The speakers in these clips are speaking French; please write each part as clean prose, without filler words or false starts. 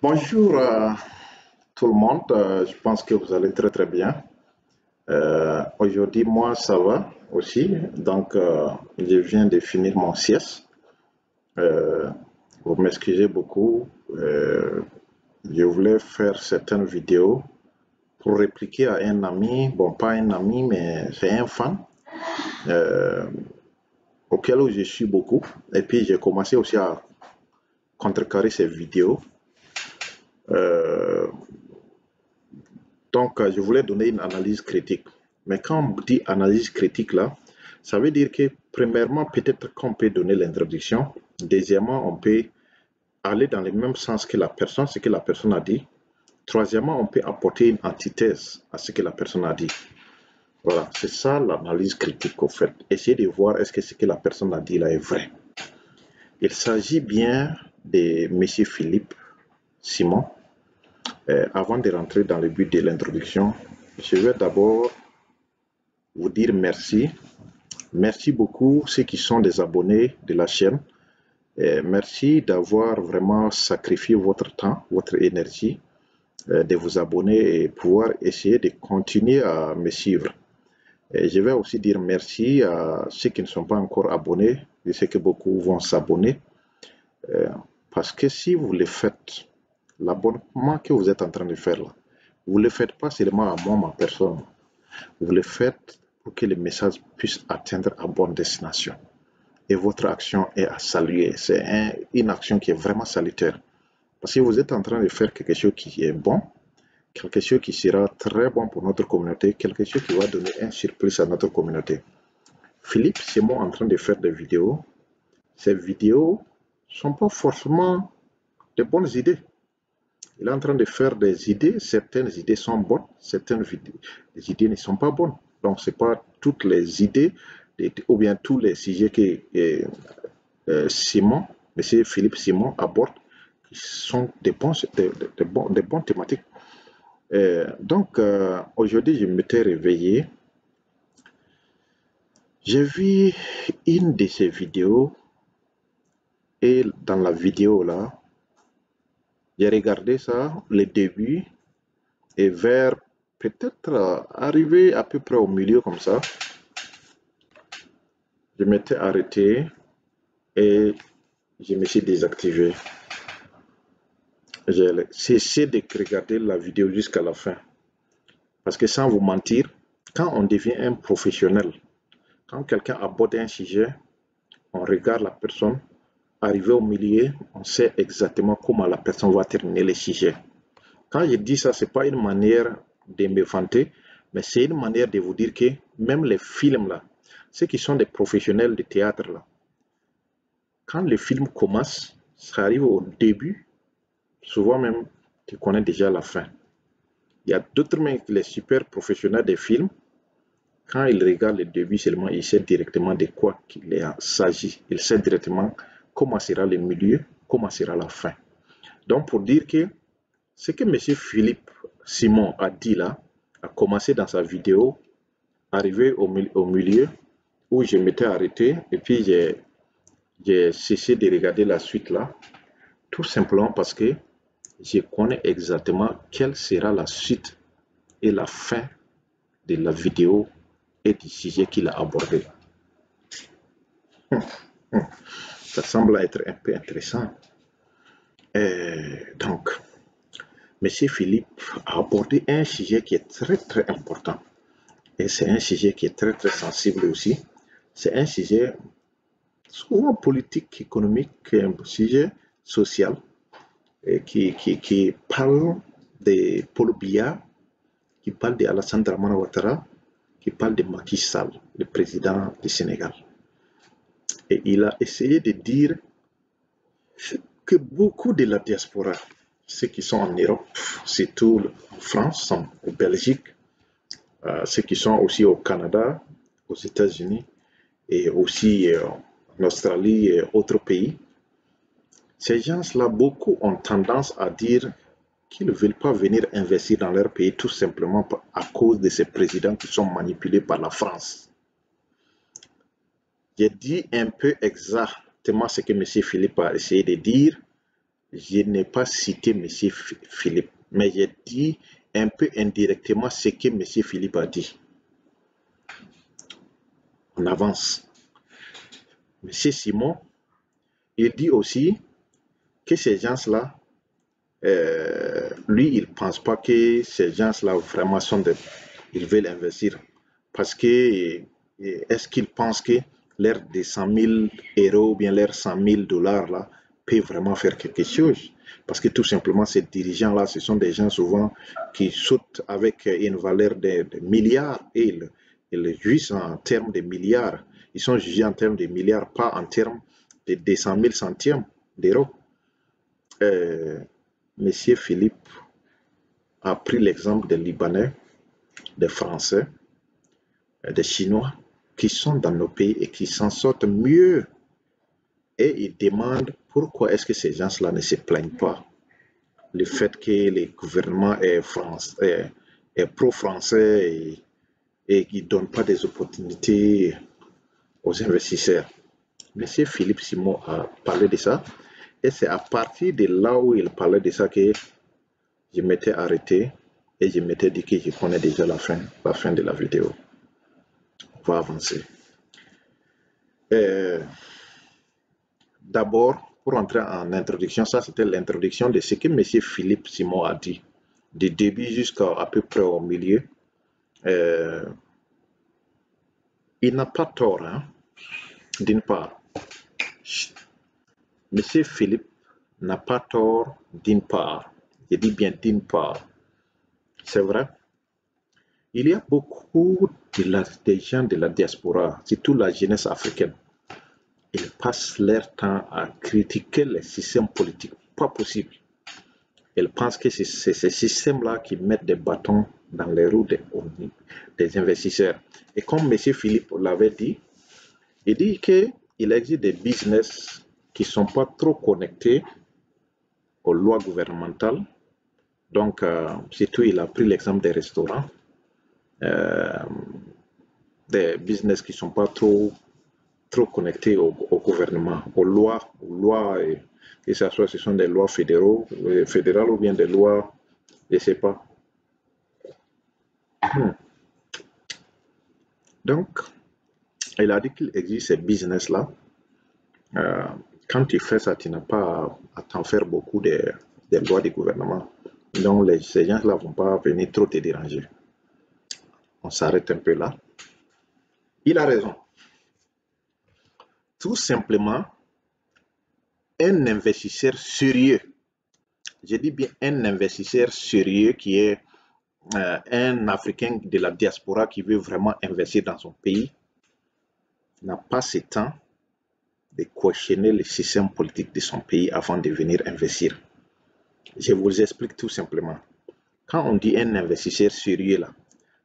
Bonjour à tout le monde. Je pense que vous allez très très bien. Aujourd'hui, moi, ça va aussi. Donc, je viens de finir mon sieste. Euh, vous m'excusez beaucoup. Je voulais faire certaines vidéos pour répliquer à un ami. Bon, pas un ami, mais c'est un fan euh, auquel je suis beaucoup. Et puis, j'ai commencé aussi à contrecarrer ces vidéos. Euh, Donc, je voulais donner une analyse critique. Mais quand on dit analyse critique, là, ça veut dire que, premièrement, peut-être qu'on peut donner l'introduction. Deuxièmement, on peut aller dans le même sens que la personne, ce que la personne a dit. Troisièmement, on peut apporter une antithèse à ce que la personne a dit. Voilà, c'est ça l'analyse critique, au fait. Essayer de voir est-ce que ce que la personne a dit là est vrai. Il s'agit bien de M. Philippe Simon. Avant de rentrer dans le but de l'introduction, je vais d'abord vous dire merci. Merci beaucoup ceux qui sont des abonnés de la chaîne. Merci d'avoir vraiment sacrifié votre temps, votre énergie, de vous abonner et pouvoir essayer de continuer à me suivre. Et je vais aussi dire merci à ceux qui ne sont pas encore abonnés. Je sais que beaucoup vont s'abonner. Parce que si vous le faites, l'abonnement que vous êtes en train de faire là, vous ne le faites pas seulement à moi, ma personne. Vous le faites pour que le message puisse atteindre à bonne destination. Et votre action est à saluer. C'est une action qui est vraiment salutaire. Parce que vous êtes en train de faire quelque chose qui est bon, quelque chose qui sera très bon pour notre communauté, quelque chose qui va donner un surplus à notre communauté. Philippe, c'est moi en train de faire des vidéos. Ces vidéos ne sont pas forcément de bonnes idées. Il est en train de faire des idées, certaines idées sont bonnes, certaines idées ne sont pas bonnes. Donc, ce n'est pas toutes les idées ou bien tous les sujets que Simon, M. Philippe Simon aborde qui sont des bonnes thématiques. Donc, aujourd'hui, je m'étais réveillé. J'ai vu une de ces vidéos et dans la vidéo là, j'ai regardé ça, le début, et vers peut-être arrivé à peu près au milieu comme ça, je m'étais arrêté et je me suis désactivé. J'ai cessé de regarder la vidéo jusqu'à la fin. Parce que sans vous mentir, quand on devient un professionnel, quand quelqu'un aborde un sujet, on regarde la personne, arrivé au milieu, on sait exactement comment la personne va terminer le sujet. Quand je dis ça, ce n'est pas une manière de me vanter, mais c'est une manière de vous dire que même les films là, ceux qui sont des professionnels de théâtre là, quand le film commence, ça arrive au début, souvent même tu connais déjà la fin. Il y a d'autres même les super professionnels des films, quand ils regardent le début seulement, ils savent directement de quoi il s'agit. Ils savent directement comment sera le milieu, comment sera la fin. Donc pour dire que ce que M. Philippe Simon a dit là, a commencé dans sa vidéo, arrivé au milieu où je m'étais arrêté et puis j'ai cessé de regarder la suite là, tout simplement parce que je connais exactement quelle sera la suite et la fin de la vidéo et du sujet qu'il a abordé. Ça semble être un peu intéressant. Donc, M. Philippe a abordé un sujet qui est très très important. Et c'est un sujet qui est très très sensible aussi. C'est un sujet souvent politique, économique, un sujet social qui parle de Paul Biya, qui parle de Alassane Dramane Ouattara, qui parle de Macky Sall, le président du Sénégal. Et il a essayé de dire que beaucoup de la diaspora, ceux qui sont en Europe, surtout en France, en Belgique, ceux qui sont aussi au Canada, aux États-Unis et aussi en Australie et autres pays, ces gens-là, beaucoup ont tendance à dire qu'ils ne veulent pas venir investir dans leur pays tout simplement à cause de ces présidents qui sont manipulés par la France. J'ai dit un peu exactement ce que M. Philippe a essayé de dire. je n'ai pas cité M. Philippe, mais j'ai dit un peu indirectement ce que M. Philippe a dit. On avance. M. Simon, il dit aussi que ces gens-là, lui, il ne pense pas que ces gens-là vraiment ils veulent investir. Parce que, est-ce qu'ils pensent que l'air des 100 000 euros ou bien l'air 100 000 dollars là peut vraiment faire quelque chose? Parce que tout simplement, ces dirigeants-là, ce sont des gens souvent qui sautent avec une valeur de milliards et ils jouissent en termes de milliards. Ils sont jugés en termes de milliards, pas en termes de 200 000 centièmes d'euros. Monsieur Philippe a pris l'exemple des Libanais, des Français, des Chinois qui sont dans nos pays et qui s'en sortent mieux. Et il demande pourquoi est-ce que ces gens-là ne se plaignent pas. Le fait que le gouvernement est pro-français et qui ne donne pas des opportunités aux investisseurs. Monsieur Philippe Simon a parlé de ça. Et c'est à partir de là où il parlait de ça que je m'étais arrêté et je m'étais dit que je connais déjà la fin de la vidéo. On va avancer. D'abord, pour entrer en introduction, ça c'était l'introduction de ce que M. Philippe Simon a dit, du début jusqu'à peu près au milieu. Il n'a pas tort, hein, d'une part. M. Philippe n'a pas tort d'une part. Je dis bien d'une part. C'est vrai. Il y a beaucoup de gens de la diaspora, surtout la jeunesse africaine. Ils passent leur temps à critiquer les systèmes politiques. Pas possible. Ils pensent que c'est ces systèmes-là qui mettent des bâtons dans les roues des investisseurs. Et comme M. Philippe l'avait dit, il dit qu'il existe des business qui ne sont pas trop connectés aux lois gouvernementales. Donc, surtout, il a pris l'exemple des restaurants, des business qui ne sont pas trop connectés au gouvernement, aux lois, que ce sont des lois fédérales ou bien des lois, je ne sais pas. Donc, il a dit qu'il existe ces business-là. Quand tu fais ça, tu n'as pas à t'en faire beaucoup des lois du gouvernement. Donc, ces gens-là ne vont pas venir trop te déranger. On s'arrête un peu là. Il a raison. Tout simplement, un investisseur sérieux, je dis bien un investisseur sérieux qui est un Africain de la diaspora qui veut vraiment investir dans son pays, n'a pas ce temps de questionner le système politique de son pays avant de venir investir. Je vous explique tout simplement. Quand on dit un investisseur sérieux là,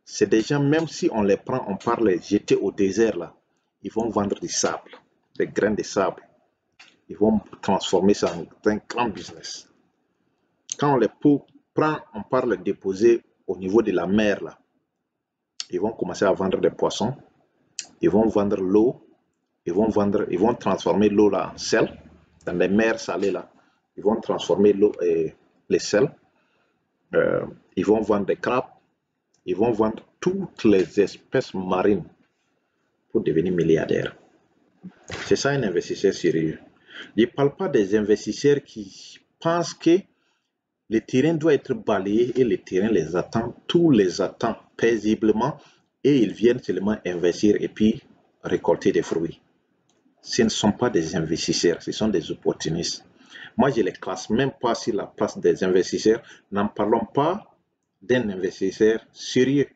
c'est des gens, même si on les prend, on part les jeter au désert là, ils vont vendre du sable, des grains de sable. Ils vont transformer ça en un grand business. Quand on les prend, on part les déposer au niveau de la mer là. Ils vont commencer à vendre des poissons. Ils vont vendre l'eau. Ils vont transformer l'eau là en sel. Dans les mers salées là, ils vont transformer l'eau et les sels. Ils vont vendre des crabes. Ils vont vendre toutes les espèces marines pour devenir milliardaires. C'est ça un investisseur sérieux. Je ne parle pas des investisseurs qui pensent que le terrain doit être balayé et le terrain les attend, tout les attend paisiblement et ils viennent seulement investir et puis récolter des fruits. Ce ne sont pas des investisseurs, ce sont des opportunistes. Moi, je ne les classe même pas sur la place des investisseurs. N'en parlons pas d'un investisseur sérieux.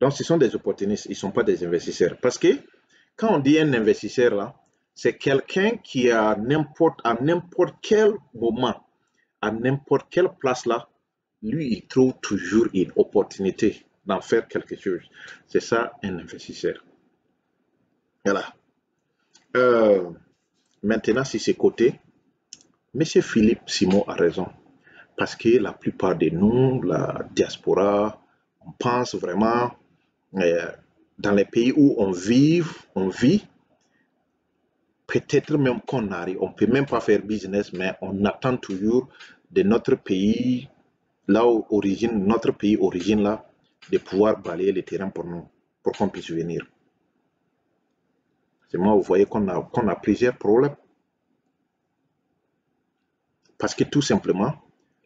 Donc, ce sont des opportunistes, ils ne sont pas des investisseurs. Parce que quand on dit un investisseur, là, c'est quelqu'un qui à n'importe quel moment, à n'importe quelle place là, lui, il trouve toujours une opportunité d'en faire quelque chose. C'est ça un investisseur. Voilà. Maintenant, sur ce côté, M. Philippe Simon a raison. Parce que la plupart de nous, la diaspora, on pense vraiment dans les pays où on vit, peut-être même qu'on arrive, on ne peut même pas faire business, mais on attend toujours de notre pays, là où origine, notre pays origine là, de pouvoir balayer le terrain pour nous, pour qu'on puisse venir. C'est moi, vous voyez qu'on a plusieurs problèmes. Parce que tout simplement,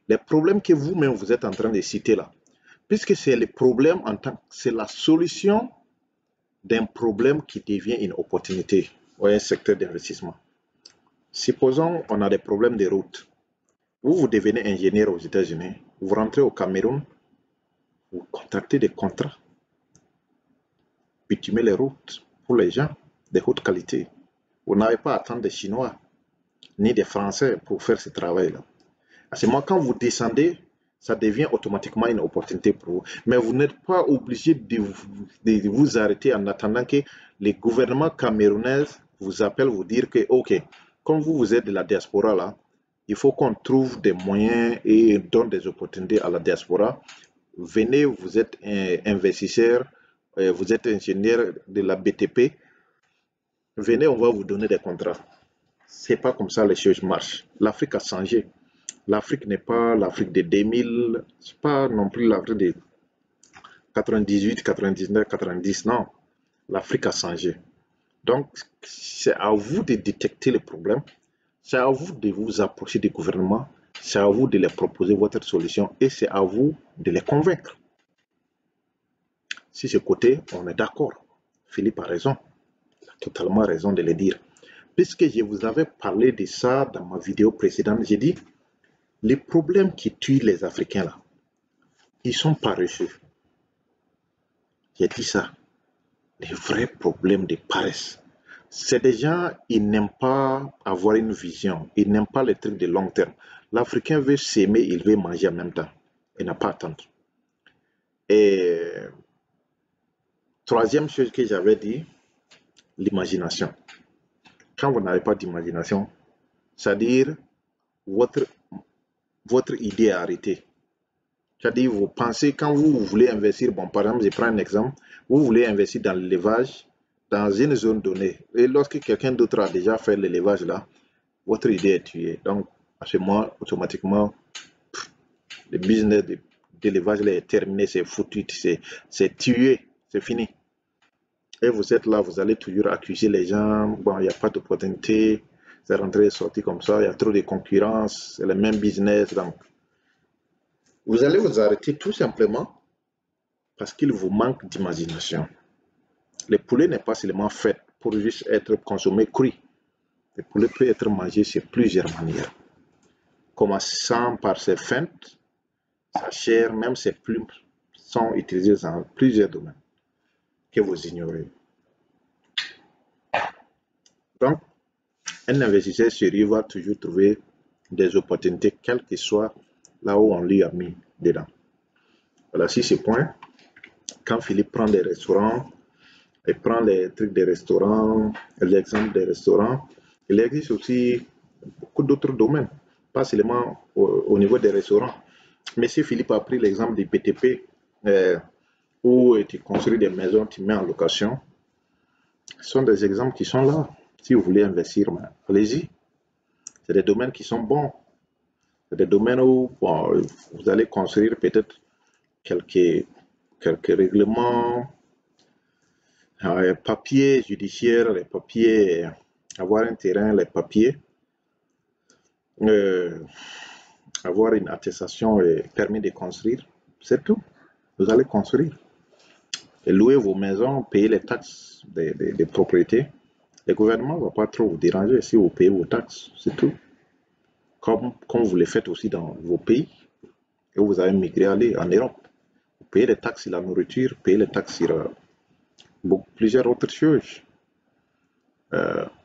les problèmes que vous-même vous êtes en train de citer là, puisque c'est le problème en tant que c'est la solution d'un problème qui devient une opportunité ou un secteur d'investissement. Supposons on a des problèmes de route. Vous devenez ingénieur aux États-Unis, vous rentrez au Cameroun, vous contactez des contrats, bitumer les routes pour les gens de haute qualité. Vous n'avez pas à attendre des Chinois ni des Français pour faire ce travail-là. À ce moment, quand vous descendez, ça devient automatiquement une opportunité pour vous. Mais vous n'êtes pas obligé de vous arrêter en attendant que les gouvernements camerounais vous appellent, vous dire que, OK, comme vous êtes de la diaspora là, il faut qu'on trouve des moyens et donne des opportunités à la diaspora. Venez, vous êtes un investisseur, vous êtes ingénieur de la BTP. Venez, on va vous donner des contrats. C'est pas comme ça les choses marchent. L'Afrique a changé. L'Afrique n'est pas l'Afrique de 2000, c'est pas non plus l'Afrique de 98, 99, 90, non. L'Afrique a changé. Donc, c'est à vous de détecter les problèmes, c'est à vous de vous approcher des gouvernements, c'est à vous de leur proposer votre solution et c'est à vous de les convaincre. Si ce côté, on est d'accord. Philippe a raison, il a totalement raison de le dire. Puisque je vous avais parlé de ça dans ma vidéo précédente, j'ai dit, les problèmes qui tuent les Africains là, ils sont paresseux. J'ai dit ça. Les vrais problèmes de paresse. C'est des gens, ils n'aiment pas avoir une vision. Ils n'aiment pas les trucs de long terme. L'Africain veut s'aimer, il veut manger en même temps. Il n'a pas à attendre. Et troisième chose que j'avais dit, l'imagination. Quand vous n'avez pas d'imagination, c'est-à-dire votre idée est arrêtée. C'est-à-dire, vous pensez, quand vous voulez investir, bon, par exemple, je prends un exemple, vous voulez investir dans l'élevage, dans une zone donnée. Et lorsque quelqu'un d'autre a déjà fait l'élevage là, votre idée est tuée. Donc, à ce moment, automatiquement, le business d'élevage est terminé, c'est foutu, c'est tué, c'est fini. Et vous êtes là, vous allez toujours accuser les gens, bon, il n'y a pas d'opportunité, c'est rentré et sorti comme ça, il y a trop de concurrence, c'est le même business, donc vous allez vous arrêter tout simplement parce qu'il vous manque d'imagination. Le poulet n'est pas seulement fait pour juste être consommé cru. Le poulet peut être mangé sur plusieurs manières. Commençant par ses feintes, sa chair, même ses plumes sont utilisées dans plusieurs domaines que vous ignorez. Donc, un investisseur sérieux va toujours trouver des opportunités, quel que soit là où on lui a mis dedans. Voilà, sur ce point, quand Philippe prend des restaurants, il prend les trucs des restaurants, l'exemple des restaurants, il existe aussi beaucoup d'autres domaines, pas seulement au niveau des restaurants. Monsieur Philippe a pris l'exemple du BTP, où tu construis des maisons, tu mets en location. Ce sont des exemples qui sont là. Si vous voulez investir, allez-y. C'est des domaines qui sont bons. C'est des domaines où bon, vous allez construire peut-être quelques règlements, papiers judiciaires, les papiers, avoir un terrain, les papiers, avoir une attestation et permis de construire, c'est tout. Vous allez construire. Et louer vos maisons, payer les taxes des propriétés. Le gouvernement ne va pas trop vous déranger si vous payez vos taxes, c'est tout. Comme vous le faites aussi dans vos pays, et vous avez migré aller en Europe. Vous payez les taxes sur la nourriture, payez les taxes sur plusieurs autres choses.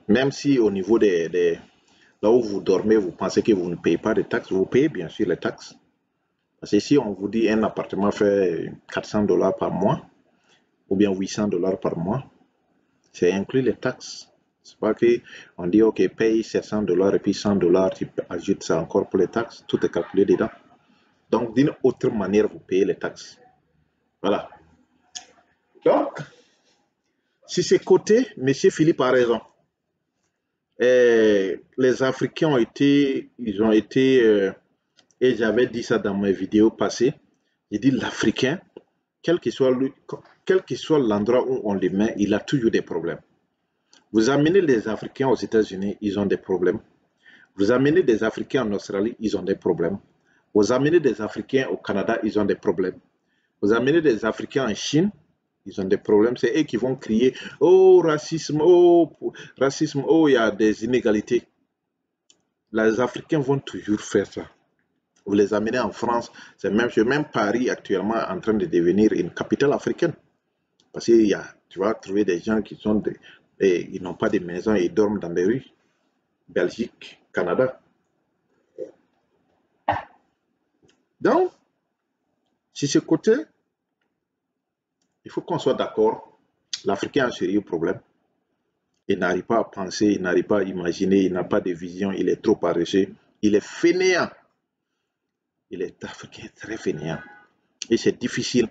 Même si au niveau là où vous dormez, vous pensez que vous ne payez pas de taxes, vous payez bien sûr les taxes. Parce que si on vous dit un appartement fait $400 par mois, ou bien $800 par mois, c'est inclus les taxes. C'est pas qu'on dit, ok, paye $700 et puis $100, tu ajoutes ça encore pour les taxes, tout est calculé dedans. Donc, d'une autre manière, vous payez les taxes. Voilà. Donc, sur ces côtés, M. Philippe a raison. Les Africains ont été, et j'avais dit ça dans mes vidéos passées, j'ai dit l'Africain, quel que soit quel que soit l'endroit où on le met, il a toujours des problèmes. Vous amenez les Africains aux États-Unis, ils ont des problèmes. Vous amenez des Africains en Australie, ils ont des problèmes. Vous amenez des Africains au Canada, ils ont des problèmes. Vous amenez des Africains en Chine, ils ont des problèmes. C'est eux qui vont crier, oh, racisme, oh, il y a des inégalités. Les Africains vont toujours faire ça. Vous les amenez en France, c'est même chose. Même Paris actuellement en train de devenir une capitale africaine. Parce que tu vas trouver des gens qui sont ils n'ont pas de maison et ils dorment dans des rues. Belgique, Canada. Donc, sur ce côté, il faut qu'on soit d'accord. L'Africain a un sérieux problème. Il n'arrive pas à penser, il n'arrive pas à imaginer, il n'a pas de vision, il est trop paresseux, il est fainéant. Il est africain très fainéant. Et c'est difficile.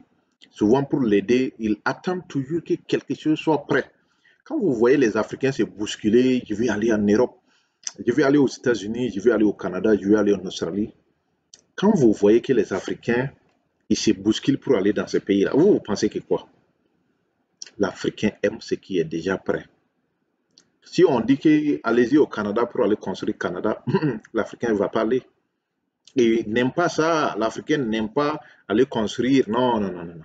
Souvent, pour l'aider, il attend toujours que quelque chose soit prêt. Quand vous voyez les Africains se bousculer, je vais aller en Europe, je vais aller aux États-Unis, je vais aller au Canada, je vais aller en Australie. Quand vous voyez que les Africains, ils se bousculent pour aller dans ces pays-là, vous pensez que quoi? L'Africain aime ce qui est déjà prêt. Si on dit que allez-y au Canada pour aller construire le Canada, l'Africain ne va pas aller. Il n'aime pas ça. L'Africain n'aime pas aller construire. Non, non, non, non.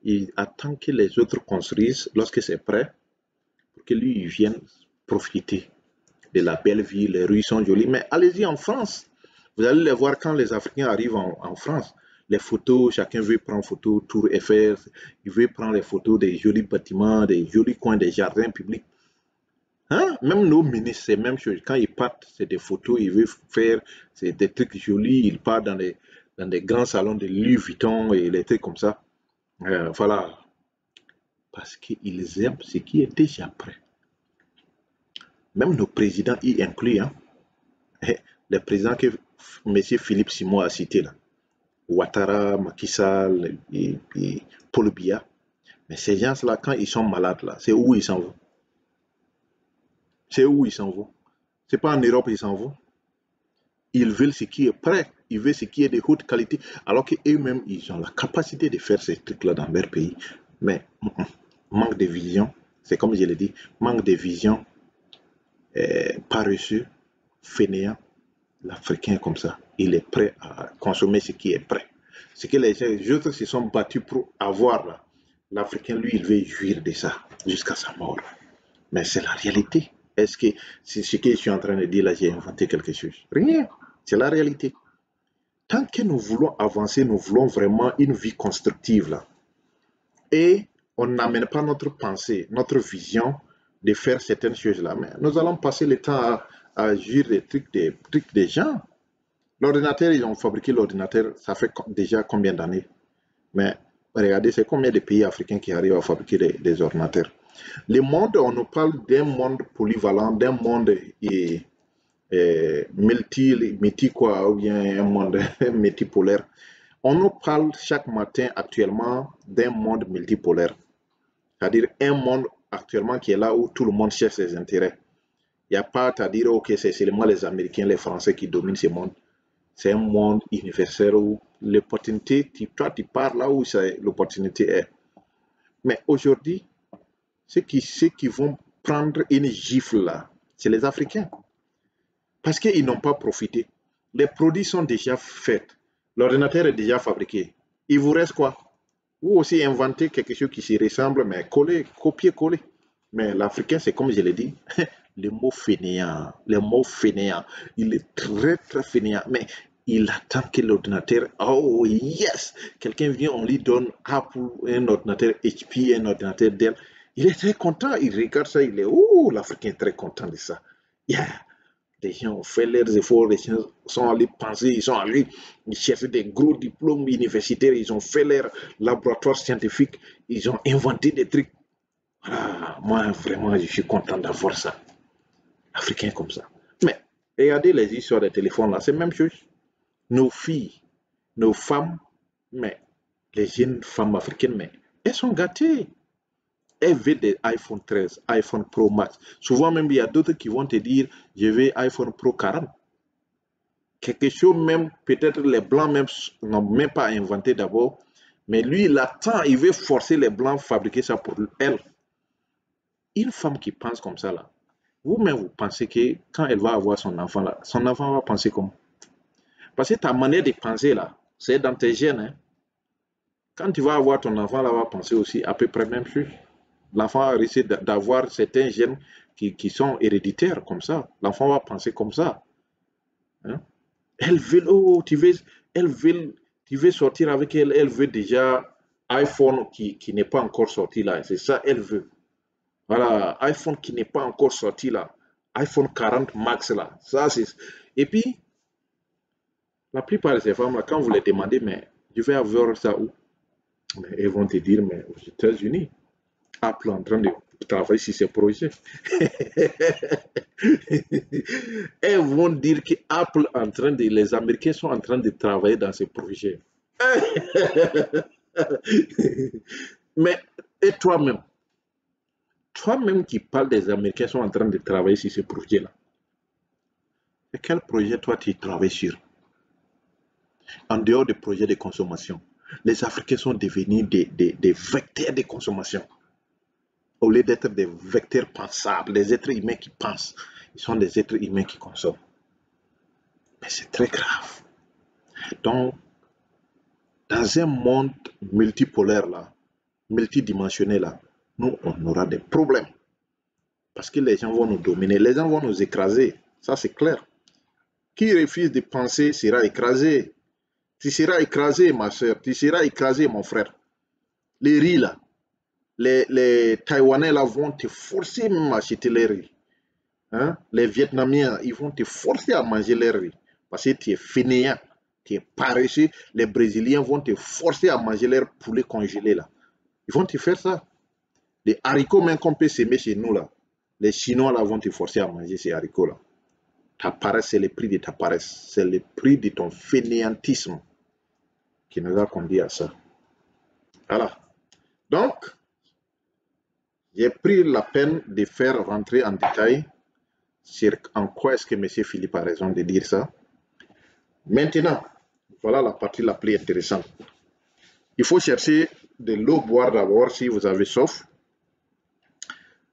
Il attend que les autres construisent lorsque c'est prêt pour que lui, il vienne profiter de la belle vie. Les rues sont jolies. Mais allez-y en France. Vous allez les voir quand les Africains arrivent en France. Les photos, chacun veut prendre photo, Tour Eiffel. Il veut prendre les photos des jolis bâtiments, des jolis coins, des jardins publics. Hein? Même nos ministres, c'est la même chose. Quand ils partent, c'est des photos, ils veulent faire des trucs jolis. Ils partent dans des grands salons de Louis Vuitton et les trucs comme ça. Voilà. Parce qu'ils aiment ce qui est déjà prêt. Même nos présidents y incluent. Hein? Les présidents que M. Philippe Simon a cités là. Ouattara, Macky Sall et Paul Biya. Mais ces gens-là, quand ils sont malades, là, c'est où ils s'en vont? C'est où ils s'en vont? C'est pas en Europe ils s'en vont. Ils veulent ce qui est prêt, ils veulent ce qui est de haute qualité, alors qu'eux-mêmes, ils ont la capacité de faire ces trucs-là dans leur pays. Mais manque de vision, c'est comme je l'ai dit, manque de vision, paresseux, fainéant, l'Africain comme ça, il est prêt à consommer ce qui est prêt. Ce que les autres se sont battus pour avoir là, l'Africain, lui, il veut jouir de ça jusqu'à sa mort. Mais c'est la réalité. Est-ce que c'est ce que je suis en train de dire là, j'ai inventé quelque chose? Rien. C'est la réalité. Tant que nous voulons avancer, nous voulons vraiment une vie constructive là. Et on n'amène pas notre pensée, notre vision de faire certaines choses là. Mais nous allons passer le temps à juger des trucs des gens. L'ordinateur, ils ont fabriqué l'ordinateur, ça fait déjà combien d'années? Mais regardez, c'est combien de pays africains qui arrivent à fabriquer des ordinateurs? Le monde, on nous parle d'un monde polyvalent, d'un monde multi quoi, ou bien un monde multipolaire. On nous parle chaque matin actuellement d'un monde multipolaire. C'est-à-dire un monde actuellement qui est là où tout le monde cherche ses intérêts. Il n'y a pas à dire, ok, c'est seulement les Américains, les Français qui dominent ce monde. C'est un monde universel où l'opportunité, toi tu pars là où l'opportunité est. Mais aujourd'hui, ceux qui vont prendre une gifle là, c'est les Africains. Parce qu'ils n'ont pas profité. Les produits sont déjà faits. L'ordinateur est déjà fabriqué. Il vous reste quoi? Vous aussi inventer quelque chose qui s'y ressemble, mais coller, copier-coller. Mais l'Africain, c'est comme je l'ai dit, le mot fainéant, il est très très fainéant, mais il attend que l'ordinateur, oh yes, quelqu'un vient, on lui donne Apple, un ordinateur HP, un ordinateur Dell, il est très content, il regarde ça, il est, oh, l'Africain est très content de ça. Yeah. Les gens ont fait leurs efforts, les gens sont allés penser, ils sont allés chercher des gros diplômes universitaires, ils ont fait leur laboratoire scientifique, ils ont inventé des trucs. Voilà, moi vraiment je suis content d'avoir ça. Africain comme ça. Mais regardez les histoires des téléphones là, c'est la même chose. Nos filles, nos femmes, mais les jeunes femmes africaines, mais elles sont gâtées. Elle veut des iPhone 13, iPhone Pro Max. Souvent même, il y a d'autres qui vont te dire, je veux iPhone Pro 40. Quelque chose même, peut-être les Blancs même n'ont même pas inventé d'abord, mais lui, il attend, il veut forcer les Blancs à fabriquer ça pour elle. Une femme qui pense comme ça, là, vous-même, vous pensez que quand elle va avoir son enfant, là, son enfant va penser comme... Parce que ta manière de penser, là, c'est dans tes gènes. Hein. Quand tu vas avoir ton enfant, là, va penser aussi à peu près même chose. L'enfant risque d'avoir certains gènes qui sont héréditaires comme ça. L'enfant va penser comme ça. Hein. Elle veut, oh, tu veux sortir avec elle, elle veut déjà iPhone qui n'est pas encore sorti là. C'est ça, elle veut. Voilà, iPhone qui n'est pas encore sorti là. iPhone 40 Max là. Ça, c'est... Et puis, la plupart de ces femmes-là, quand vous les demandez, mais je vais avoir ça où? Mais elles vont te dire, mais aux États-Unis, Apple est en train de travailler sur ces projets. Elles vont dire que Apple est en train de, les Américains sont en train de travailler dans ces projets. Mais, et toi-même qui parles des Américains sont en train de travailler sur ce projet-là. Et quel projet toi tu travailles sur? En dehors des projets de consommation, les Africains sont devenus des vecteurs de consommation. Au lieu d'être des vecteurs pensables, des êtres humains qui pensent, ils sont des êtres humains qui consomment. Mais c'est très grave. Donc, dans un monde multipolaire, là, multidimensionnel, là, nous, on aura des problèmes. Parce que les gens vont nous dominer, les gens vont nous écraser. Ça, c'est clair. Qui refuse de penser sera écrasé. Tu seras écrasé, ma soeur. Tu seras écrasé, mon frère. Les riz, là, les Taïwanais, là, vont te forcer même à acheter les riz. Hein? Les Vietnamiens, ils vont te forcer à manger les riz. Parce que tu es fainéant, tu es paresseux. Les Brésiliens vont te forcer à manger leur poulet congelé, là. Ils vont te faire ça. Les haricots, même qu'on peut s'aimer chez nous, là. Les Chinois, là, vont te forcer à manger ces haricots-là. Ta paresse, c'est le prix de ta paresse. C'est le prix de ton fainéantisme qui nous a conduit à ça. Voilà. Donc, j'ai pris la peine de faire rentrer en détail sur en quoi est-ce que M. Philippe a raison de dire ça. Maintenant, voilà la partie la plus intéressante. Il faut chercher de l'eau boire d'abord si vous avez soif.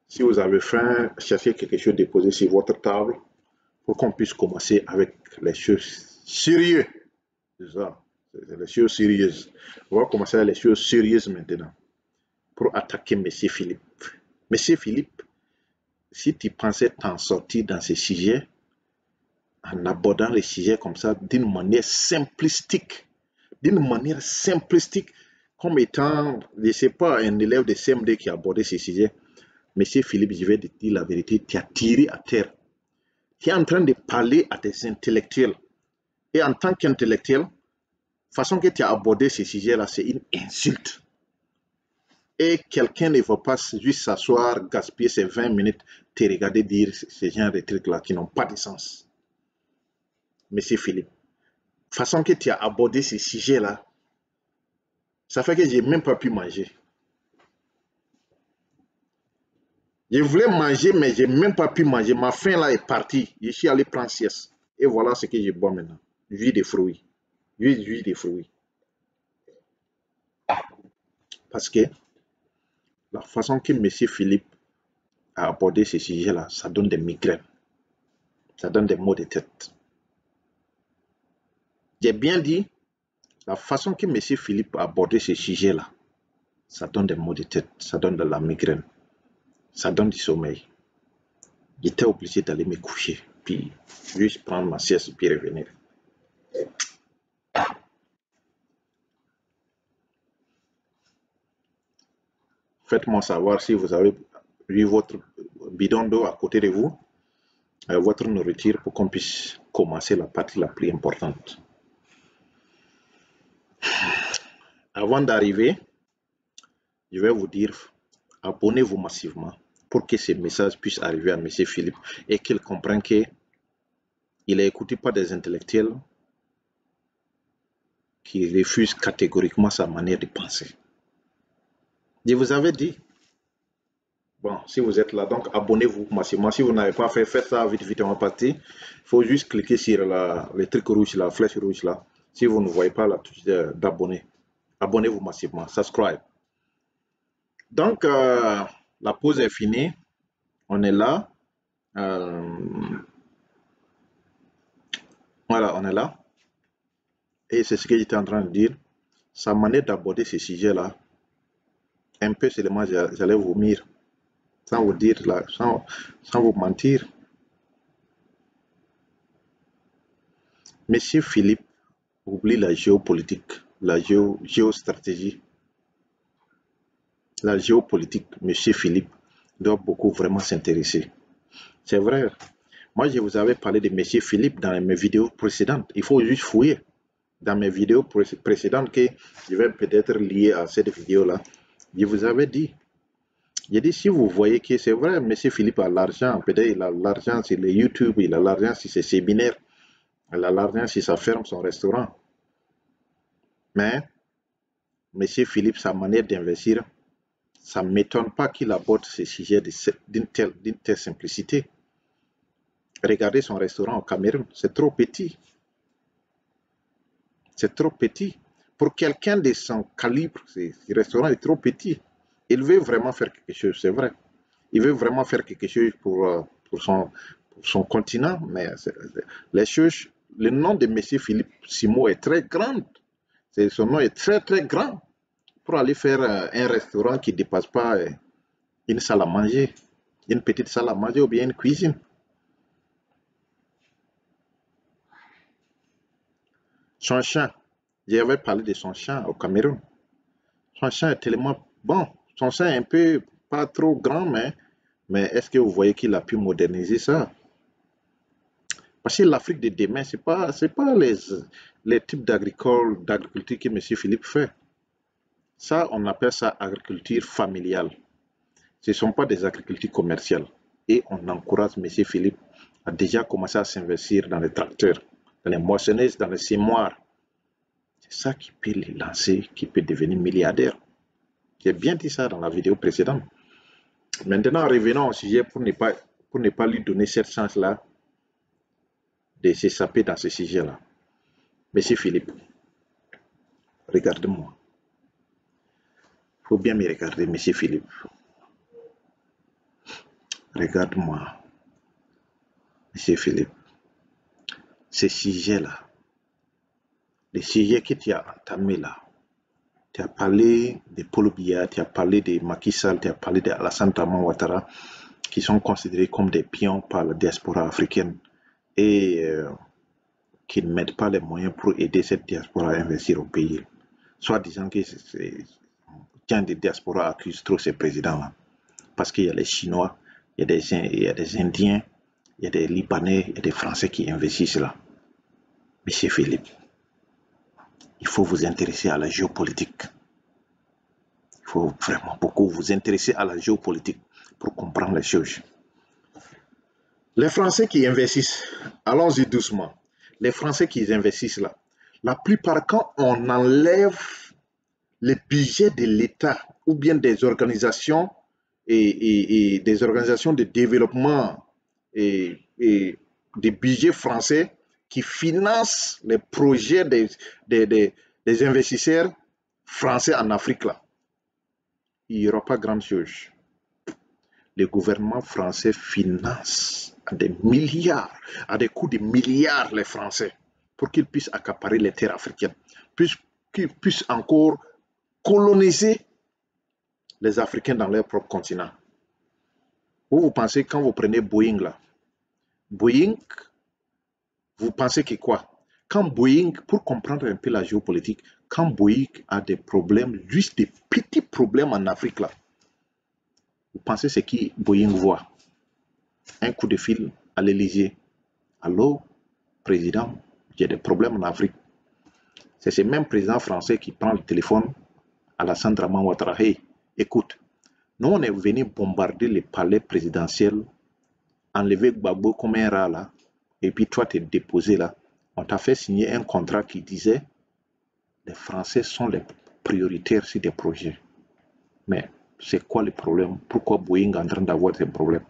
Si vous avez faim, cherchez quelque chose de posé sur votre table pour qu'on puisse commencer avec les choses sérieuses. C'est ça, les choses sérieuses. On va commencer avec les choses sérieuses maintenant pour attaquer M. Philippe. M. Philippe, si tu pensais t'en sortir dans ces sujets, en abordant les sujets comme ça d'une manière simplistique, comme étant, je ne sais pas, un élève de CM2 qui a abordé ces sujets, Monsieur Philippe, je vais te dire la vérité, tu as tiré à terre. Tu es en train de parler à des intellectuels. Et en tant qu'intellectuel, la façon que tu as abordé ces sujets-là, c'est une insulte. Et quelqu'un ne va pas juste s'asseoir, gaspiller ses 20 minutes, te regarder dire ce genre de trucs-là qui n'ont pas de sens. Monsieur Philippe, la façon que tu as abordé ces sujets-là, ça fait que je n'ai même pas pu manger. Je voulais manger, mais je n'ai même pas pu manger. Ma faim là est partie. Je suis allé prendre sieste. Et voilà ce que je bois maintenant. Jus de fruits. Jus de fruits. Parce que la façon que M. Philippe a abordé ce sujet-là, ça donne des migraines. Ça donne des maux de tête. J'ai bien dit, la façon que M. Philippe a abordé ce sujet-là, ça donne des maux de tête. Ça donne de la migraine. Ça donne du sommeil. J'étais obligé d'aller me coucher. Puis, juste prendre ma sieste puis revenir. Faites-moi savoir si vous avez eu votre bidon d'eau à côté de vous, votre nourriture, pour qu'on puisse commencer la partie la plus importante. Avant d'arriver, je vais vous dire, abonnez-vous massivement pour que ce message puisse arriver à M. Philippe et qu'il comprenne qu'il est écouté par des intellectuels qui refusent catégoriquement sa manière de penser. Je vous avais dit, Bon, si vous êtes là, donc abonnez-vous massivement. Si vous n'avez pas fait, faites ça vite, vite, on va partir. Il faut juste cliquer sur le truc rouge, la flèche rouge là. Si vous ne voyez pas la touche d'abonner, abonnez-vous massivement, subscribe. Donc, la pause est finie. On est là. Euh, voilà, on est là. Et c'est ce que j'étais en train de dire. Sa manière d'aborder ce sujet-là, un peu seulement, j'allais vomir. Sans vous dire, là, sans vous mentir. Monsieur Philippe oublie la géopolitique, la géostratégie. La géopolitique, Monsieur Philippe doit beaucoup vraiment s'intéresser. C'est vrai. Moi, je vous avais parlé de Monsieur Philippe dans mes vidéos précédentes. Il faut juste fouiller dans mes vidéos précédentes que je vais peut-être lier à cette vidéo-là. Je vous avais dit. J'ai dit, si vous voyez que c'est vrai, Monsieur Philippe a l'argent, peut-être il a l'argent sur les YouTube, il a l'argent sur ses séminaires, il a l'argent sur sa ferme, son restaurant. Mais, Monsieur Philippe, sa manière d'investir, ça ne m'étonne pas qu'il aborde ce sujet d'une telle simplicité. Regardez son restaurant au Cameroun, c'est trop petit. C'est trop petit. Pour quelqu'un de son calibre, ce restaurant est trop petit. Il veut vraiment faire quelque chose, c'est vrai. Il veut vraiment faire quelque chose pour son continent, mais les choses, le nom de M. Philippe Simo est très grand. Son nom est très très grand pour aller faire un restaurant qui ne dépasse pas une salle à manger, une petite salle à manger ou bien une cuisine. Son champ, j'avais parlé de son champ au Cameroun. Son champ est tellement bon. Son champ est un peu pas trop grand, mais est-ce que vous voyez qu'il a pu moderniser ça? Parce que l'Afrique de demain, c'est pas les types d'agriculture que M. Philippe fait. Ça, on appelle ça agriculture familiale. Ce ne sont pas des agricultures commerciales. Et on encourage M. Philippe à déjà commencer à s'investir dans les tracteurs, dans les moissonneuses, dans les semoirs. C'est ça qui peut les lancer, qui peut devenir milliardaire. J'ai bien dit ça dans la vidéo précédente. Maintenant, revenons au sujet pour ne pas lui donner cette chance-là de s'échapper dans ce sujet-là. Monsieur Philippe, regarde-moi. Il faut bien me regarder, Monsieur Philippe. Regarde-moi, Monsieur Philippe. Ce sujet-là, le sujet que tu as entamé là, tu as parlé de Paul Biya, tu as parlé de Macky Sall, tu as parlé d'Alassane Draman Ouattara, qui sont considérés comme des pions par la diaspora africaine et qui ne mettent pas les moyens pour aider cette diaspora à investir au pays. Soit disant que tiens, des diasporas accusent trop ces présidents-là. Parce qu'il y a les Chinois, il y a des Indiens, il y a des Libanais, il y a des Français qui investissent là. Monsieur Philippe, il faut vous intéresser à la géopolitique. Il faut vraiment beaucoup vous intéresser à la géopolitique pour comprendre les choses. Les Français qui investissent, allons-y doucement, les Français qui investissent là, la plupart quand on enlève le budget de l'État ou bien des organisations et des organisations de développement et des budgets français qui financent les projets des investisseurs français en Afrique là, il n'y aura pas grande chose. Le gouvernement français finance à des milliards, à des coûts de milliards les Français pour qu'ils puissent accaparer les terres africaines, qu'ils puissent encore coloniser les Africains dans leur propre continent. Vous pensez, quand vous prenez Boeing là, Boeing, vous pensez que quoi? Quand Boeing, pour comprendre un peu la géopolitique, quand Boeing a des problèmes, juste des petits problèmes en Afrique là, vous pensez ce qui Boeing voit? Un coup de fil à l'Élysée. Allô, président, j'ai des problèmes en Afrique. C'est ce même président français qui prend le téléphone à Alassane Draman Ouattara. Hey, écoute, nous on est venu bombarder les palais présidentiels, enlever Gbagbo comme un rat là, et puis toi t'es déposé là. On t'a fait signer un contrat qui disait les Français sont les prioritaires sur des projets. Mais C'est quoi le problème? Pourquoi Boeing est en train d'avoir des problèmes?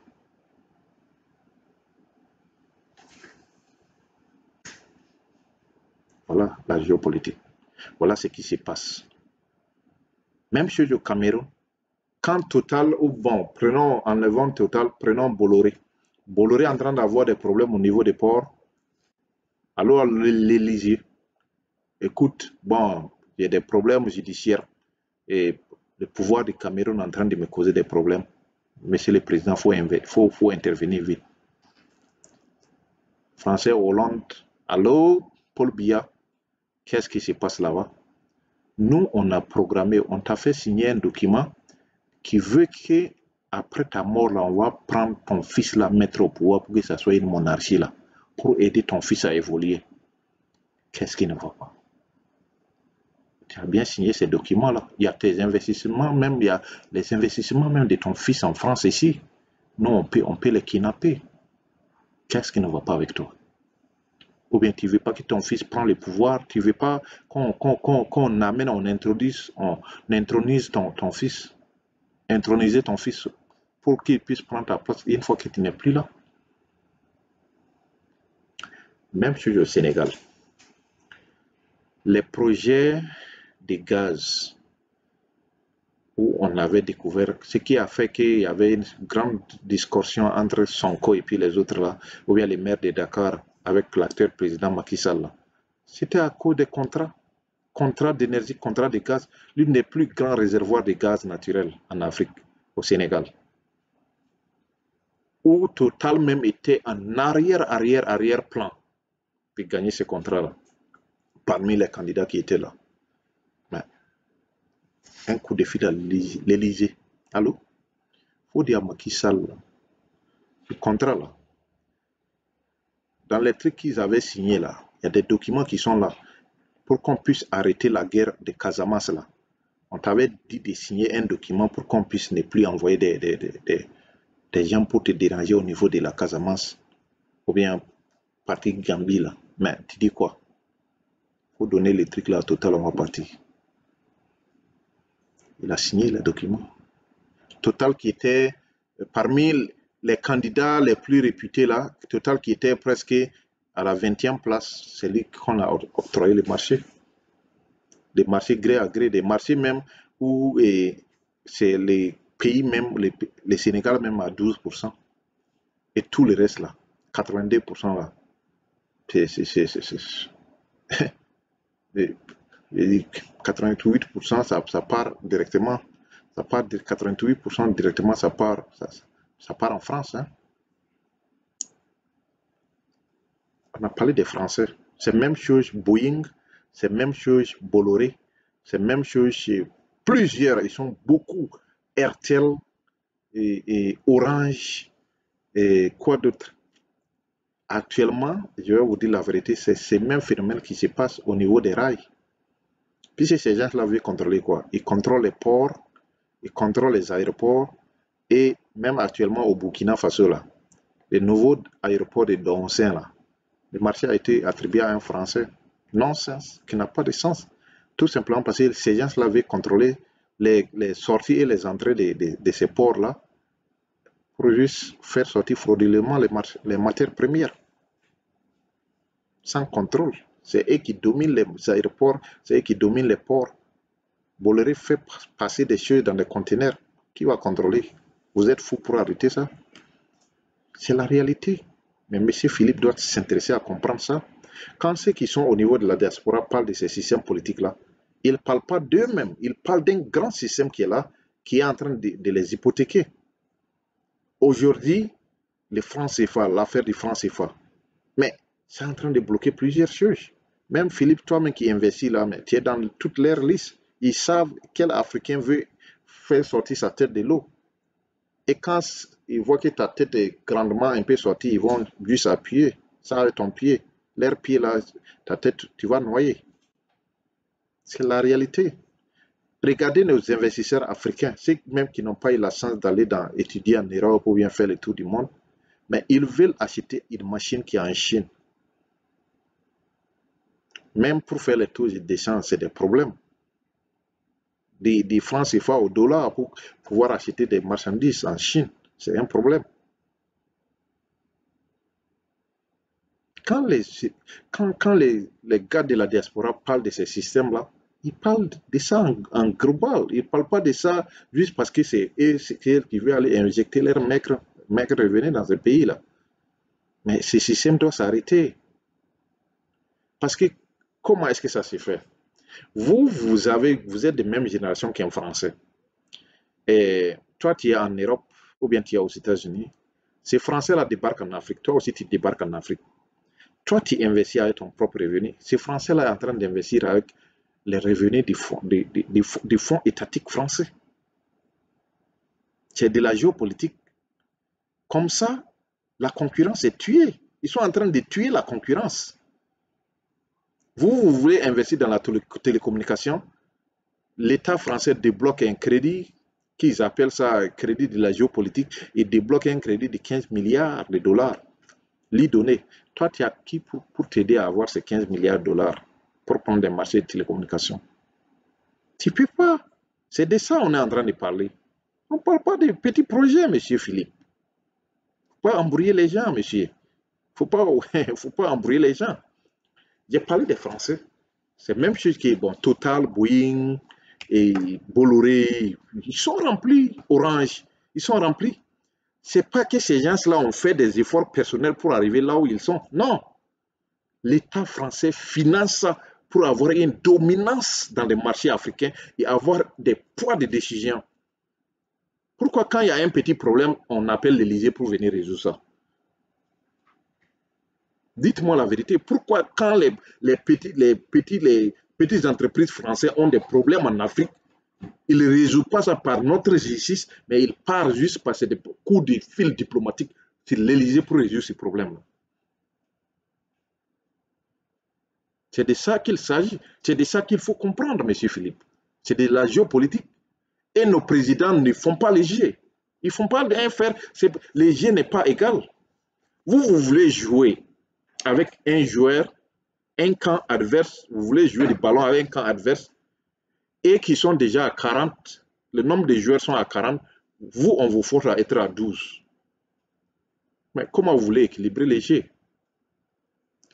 Voilà la géopolitique. Voilà ce qui se passe. Même chose au Cameroun. Quand Total, ou bon, prenons, enlevons Total, prenons Bolloré. Bolloré est en train d'avoir des problèmes au niveau des ports. Alors l'Élysée, écoute, bon, il y a des problèmes judiciaires et le pouvoir du Cameroun est en train de me causer des problèmes. Monsieur le Président, faut intervenir vite. Français Hollande, allô, Paul Biya, qu'est-ce qui se passe là-bas? Nous, on a programmé, on t'a fait signer un document qui veut que après ta mort, là, on va prendre ton fils là, mettre au pouvoir pour que ça soit une monarchie là, pour aider ton fils à évoluer. Qu'est-ce qui ne va pas? Tu as bien signé ces documents-là. Il y a tes investissements, même il y a les investissements même de ton fils en France ici. Nous, on peut les kidnapper. Qu'est-ce qui ne va pas avec toi? Ou bien tu ne veux pas que ton fils prenne le pouvoir, tu ne veux pas qu'on amène, on intronise ton fils, introniser ton fils pour qu'il puisse prendre ta place une fois que tu n'es plus là. Même chose au Sénégal. Les projets de gaz où on avait découvert, ce qui a fait qu'il y avait une grande discussion entre Sonko et puis les autres là, ou bien les maires de Dakar avec l'acteur président Macky Sall. C'était à cause des contrats d'énergie, contrats de gaz, l'une des plus grands réservoirs de gaz naturel en Afrique, au Sénégal. Où Total même était en arrière-plan de gagner ce contrat-là, parmi les candidats qui étaient là. Mais un coup de fil à l'Élysée. Allô? Il faut dire à Macky Sall, le contrat là, dans les trucs qu'ils avaient signés là, il y a des documents qui sont là pour qu'on puisse arrêter la guerre de Casamance là. On t'avait dit de signer un document pour qu'on puisse ne plus envoyer des gens pour te déranger au niveau de la Casamance ou bien partie Gambie là. Mais tu dis quoi? Il faut donner les trucs là Total, on va partir. Il a signé le document. Total qui était parmi les candidats les plus réputés là, Total qui était presque à la 20e place, c'est lui qu'on a octroyé le marché. Des marchés gré à gré, des marchés même où c'est les pays même, les Sénégal même à 12%. Et tout le reste là, 82% là, c'est 88%, ça part directement. Ça part de 88% directement, ça part en France. Hein. On a parlé des Français. C'est même chose Boeing, c'est même chose Bolloré, c'est même chose chez plusieurs. Ils sont beaucoup. RTL et Orange et quoi d'autre. Actuellement, je vais vous dire la vérité, c'est ce même phénomène qui se passe au niveau des rails. Puisque ces gens-là veulent contrôler quoi? Ils contrôlent les ports, ils contrôlent les aéroports et même actuellement au Burkina Faso, là, le nouveau aéroport de Doncin, là, le marché a été attribué à un Français. Non-sens, qui n'a pas de sens. Tout simplement parce que ces gens-là veulent contrôler les sorties et les entrées de ces ports-là pour juste faire sortir frauduleusement les matières premières. Sans contrôle. C'est eux qui dominent les aéroports, c'est eux qui dominent les ports. Bolloré fait passer des choses dans les conteneurs. Qui va contrôler? Vous êtes fou pour arrêter ça? C'est la réalité. Mais M. Philippe doit s'intéresser à comprendre ça. Quand ceux qui sont au niveau de la diaspora parlent de ces systèmes politiques-là, ils ne parlent pas d'eux-mêmes. Ils parlent d'un grand système qui est là, qui est en train de les hypothéquer. Aujourd'hui, le franc CFA, l'affaire du franc CFA. Mais c'est en train de bloquer plusieurs choses. Même Philippe, toi-même qui investis là, mais tu es dans toutes leurs listes. Ils savent quel Africain veut faire sortir sa tête de l'eau. Et quand ils voient que ta tête est grandement un peu sortie, ils vont juste appuyer. Ça avec ton pied. Leur pied là, ta tête, tu vas noyer. C'est la réalité. Regardez nos investisseurs africains, ceux même qui n'ont pas eu la chance d'aller étudier en Europe ou bien faire le tour du monde, mais ils veulent acheter une machine qui est en Chine. Même pour faire les tours des champs, c'est des problèmes. des francs CFA au dollar pour pouvoir acheter des marchandises en Chine. C'est un problème. Quand les gars de la diaspora parlent de ces systèmes-là, ils parlent de ça en global. Ils ne parlent pas de ça juste parce que c'est eux qui veulent aller injecter leur maigre revenu dans ce pays-là. Mais ce système doit s'arrêter. Parce que comment est-ce que ça se fait? Vous êtes de même génération qu'un Français. Et toi, tu es en Europe ou bien tu es aux États-Unis. Ces Français-là débarquent en Afrique. Toi aussi, tu débarques en Afrique. Toi, tu investis avec ton propre revenu. Ces Français-là sont en train d'investir avec les revenus des fonds étatiques français. C'est de la géopolitique. Comme ça, la concurrence est tuée. Ils sont en train de tuer la concurrence. Vous voulez investir dans la télécommunication, l'État français débloque un crédit, qu'ils appellent ça crédit de la géopolitique, et débloque un crédit de 15 milliards de dollars. Lui donner. Toi, tu as qui pour t'aider à avoir ces 15 milliards de dollars pour prendre des marchés de télécommunications? Tu ne peux pas. C'est de ça qu'on est en train de parler. On ne parle pas de petits projets, monsieur Philippe. Il ne faut pas embrouiller les gens, monsieur. Il ne faut pas embrouiller les gens. J'ai parlé des Français. C'est la même chose qui est bon. Total, Boeing et Bolloré. Ils sont remplis. Orange. Ils sont remplis. Ce n'est pas que ces gens-là ont fait des efforts personnels pour arriver là où ils sont. Non. L'État français finance ça pour avoir une dominance dans les marchés africains et avoir des poids de décision. Pourquoi quand il y a un petit problème, on appelle l'Élysée pour venir résoudre ça? Dites-moi la vérité. Pourquoi quand les petites entreprises françaises ont des problèmes en Afrique, ils ne résolvent pas ça par notre justice, mais ils partent juste passer des coups de fil diplomatiques sur l'Élysée pour résoudre ces problèmes-là. C'est de ça qu'il s'agit. C'est de ça qu'il faut comprendre, M. Philippe. C'est de la géopolitique. Et nos présidents ne font pas les jeux. Ils ne font pas rien faire. Les jeux n'est pas égal. Vous voulez jouer avec un joueur, un camp adverse, vous voulez jouer du ballon avec un camp adverse, et qui sont déjà à 40, le nombre de joueurs sont à 40, vous, on vous force à être à 12. Mais comment vous voulez équilibrer les jeux?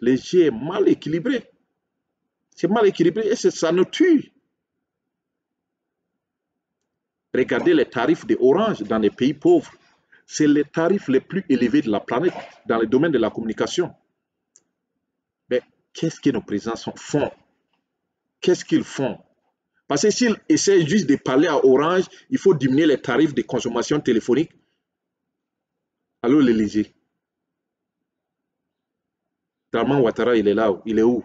Les jeux est mal équilibré. C'est mal équilibré et ça nous tue. Regardez les tarifs de Orange dans les pays pauvres. C'est les tarifs les plus élevés de la planète dans le domaine de la communication. Mais qu'est-ce que nos présidents font? Qu'est-ce qu'ils font? Parce que s'ils essaient juste de parler à Orange, il faut diminuer les tarifs de consommation téléphonique. Alors l'Élysée. Dalman Ouattara, il est là, il est où?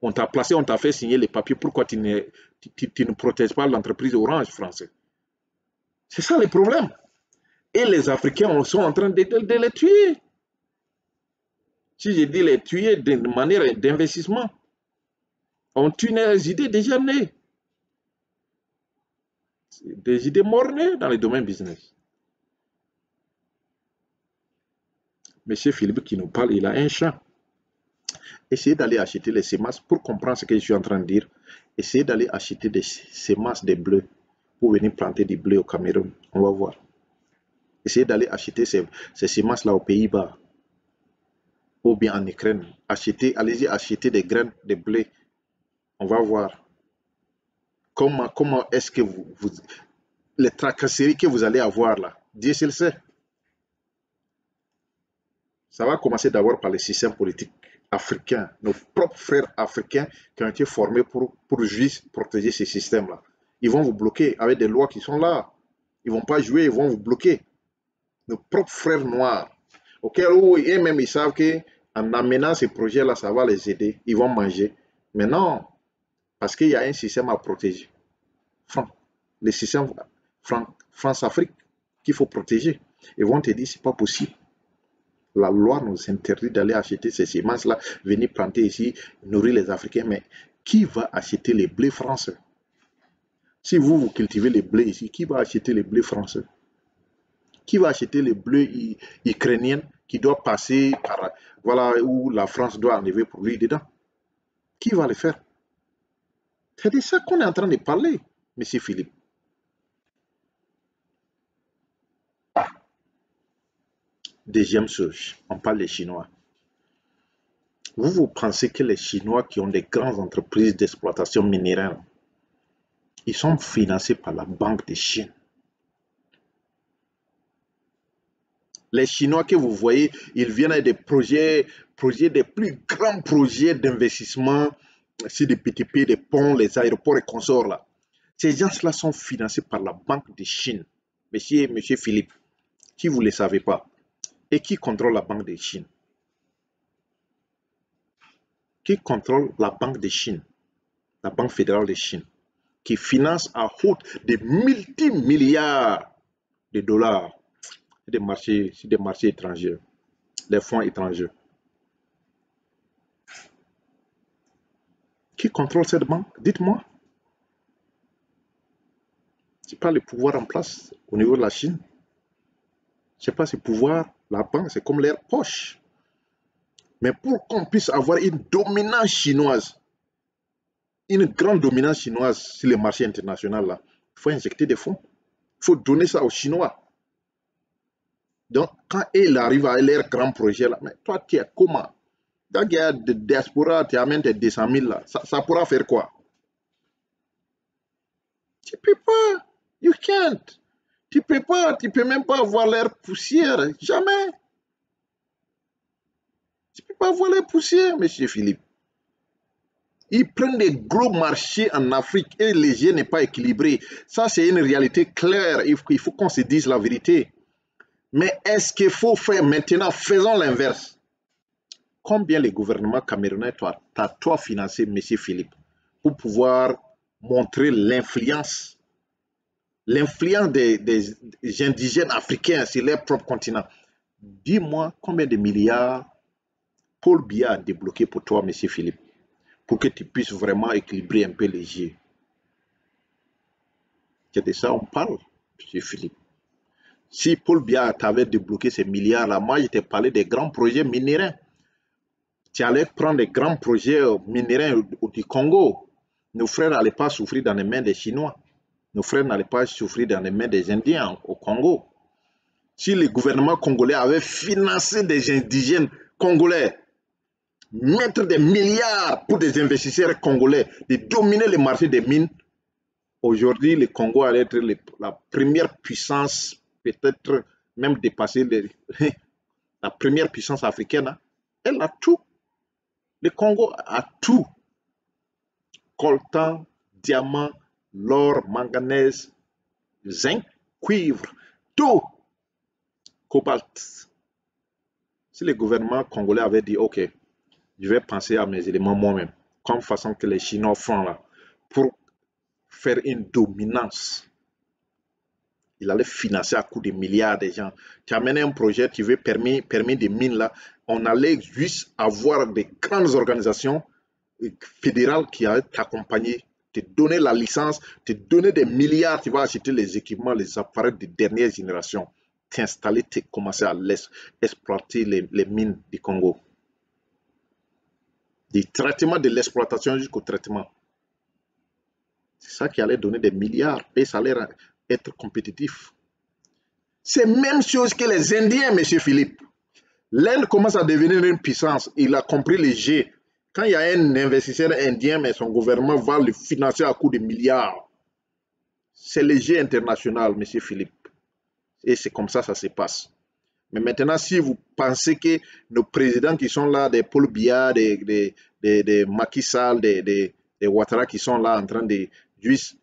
On t'a placé, on t'a fait signer les papiers. Pourquoi tu ne protèges pas l'entreprise Orange française? C'est ça le problème. Et les Africains sont en train de les tuer. Si je dis les tuer de manière d'investissement, on tue les idées déjà nées. Des idées mornées dans le domaine business. Monsieur Philippe qui nous parle, il a un champ. Essayez d'aller acheter les semences pour comprendre ce que je suis en train de dire. Essayez d'aller acheter des semences de bleu pour venir planter du bleu au Cameroun. On va voir. Essayez d'aller acheter ces semences-là aux Pays-Bas ou bien en Ukraine. Allez-y acheter des graines de blé. On va voir. Comment est-ce que les tracasseries que vous allez avoir là, Dieu seul sait. Ça va commencer d'abord par le système politique africain, nos propres frères africains qui ont été formés pour juste protéger ces systèmes-là. Ils vont vous bloquer avec des lois qui sont là. Ils ne vont pas jouer, ils vont vous bloquer. Nos propres frères noirs, auxquels eux-mêmes ils savent qu'en amenant ces projets-là, ça va les aider, ils vont manger. Mais non, parce qu'il y a un système à protéger. Le système France-Afrique qu'il faut protéger. Ils vont te dire, c'est pas possible. La loi nous interdit d'aller acheter ces semences-là, venir planter ici, nourrir les Africains. Mais qui va acheter les blés français? Si vous cultivez les blés ici, qui va acheter les blés français? Qui va acheter les blés ukrainiens qui doivent passer par, voilà, où la France doit enlever pour lui dedans? Qui va le faire? C'est de ça qu'on est en train de parler. Monsieur Philippe. Deuxième chose, on parle des Chinois. Vous pensez que les Chinois qui ont des grandes entreprises d'exploitation minérale, ils sont financés par la Banque de Chine. Les Chinois que vous voyez, ils viennent avec des projets des plus grands projets d'investissement sur des PTP, des ponts, les aéroports et consorts là. Ces gens-là sont financés par la Banque de Chine. Monsieur Philippe, qui vous ne le savez pas. Et qui contrôle la Banque de Chine? Qui contrôle la Banque de Chine? La Banque fédérale de Chine, qui finance à hauteur de multimilliards de dollars sur des marchés étrangers, les fonds étrangers. Qui contrôle cette banque? Dites-moi. Ce n'est pas le pouvoir en place au niveau de la Chine. Ce n'est pas ce pouvoir. La banque, c'est comme leur poche. Mais pour qu'on puisse avoir une dominance chinoise, une grande dominance chinoise sur les marchés internationaux, là, il faut injecter des fonds. Il faut donner ça aux Chinois. Donc, quand ils arrivent à leur grand projet, là, mais toi, tu es comment? Dans il y a de diaspora, tu amènes tes 200 000 là, ça pourra faire quoi? Tu ne peux pas. You can't. Tu ne peux pas. Tu ne peux même pas avoir l'air poussière. Jamais. Tu ne peux pas avoir l'air poussière, monsieur Philippe. Ils prennent des gros marchés en Afrique et les jeux n'est pas équilibré. Ça, c'est une réalité claire. Il faut qu'on se dise la vérité. Mais est-ce qu'il faut faire maintenant? Faisons l'inverse. Combien le gouvernement camerounais t'a toi financé, monsieur Philippe, pour pouvoir montrer l'influence des indigènes africains sur leur propre continent? Dis-moi combien de milliards Paul Biya a débloqué pour toi, monsieur Philippe, pour que tu puisses vraiment équilibrer un peu les jeux. C'est de ça on parle, monsieur Philippe. Si Paul Biya t'avait débloqué ces milliards-là, moi je t'ai parlé des grands projets minéraux. Tu allais prendre des grands projets minéraux du Congo. Nos frères n'allaient pas souffrir dans les mains des Chinois. Nos frères n'allaient pas souffrir dans les mains des Indiens au Congo. Si le gouvernement congolais avait financé des indigènes congolais, mettre des milliards pour des investisseurs congolais, de dominer le marché des mines, aujourd'hui, le Congo allait être la première puissance, peut-être même dépasser la première puissance africaine. Elle a tout. Le Congo a tout. Coltan, diamant, l'or, manganèse, zinc, cuivre, tout. Cobalt. Si le gouvernement congolais avait dit, OK, je vais penser à mes éléments moi-même, comme façon que les Chinois font là, pour faire une dominance, il allait financer à coups de milliards de gens. Tu amènes un projet, tu veux permis de mine là, on allait juste avoir des grandes organisations fédérales qui allaient t'accompagner, te donner la licence, te donner des milliards, tu vas acheter les équipements, les appareils de dernière génération, t'installer, commencer à exploiter les mines du Congo. Du traitement de l'exploitation jusqu'au traitement. C'est ça qui allait donner des milliards et ça allait être compétitif. C'est la même chose que les Indiens, M. Philippe. L'Inde commence à devenir une puissance. Il a compris les jeux. Quand il y a un investisseur indien, mais son gouvernement va le financer à coups de milliards. C'est le jeu international, M. Philippe. Et c'est comme ça se passe. Mais maintenant, si vous pensez que nos présidents qui sont là, des Paul Biya, des Macky Sall, des Ouattara qui sont là en train de juste,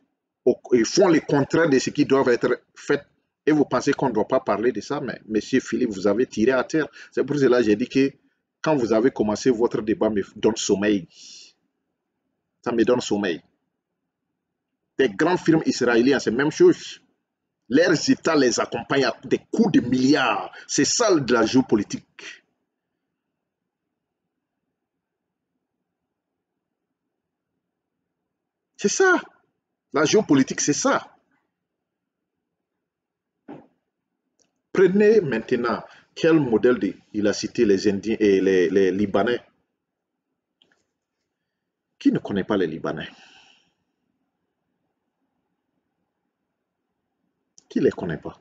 ils font le contraire de ce qui doit être fait. Et vous pensez qu'on ne doit pas parler de ça, mais monsieur Philippe, vous avez tiré à terre. C'est pour cela que j'ai dit que quand vous avez commencé votre débat, me donne sommeil. Ça me donne sommeil. Des grandes firmes israéliennes, c'est la même chose. Leurs États les accompagnent à des coups de milliards. C'est ça de la géopolitique. C'est ça. La géopolitique, c'est ça. Prenez maintenant quel modèle il a cité les Indiens et les Libanais. Qui ne connaît pas les Libanais? Qui ne les connaît pas?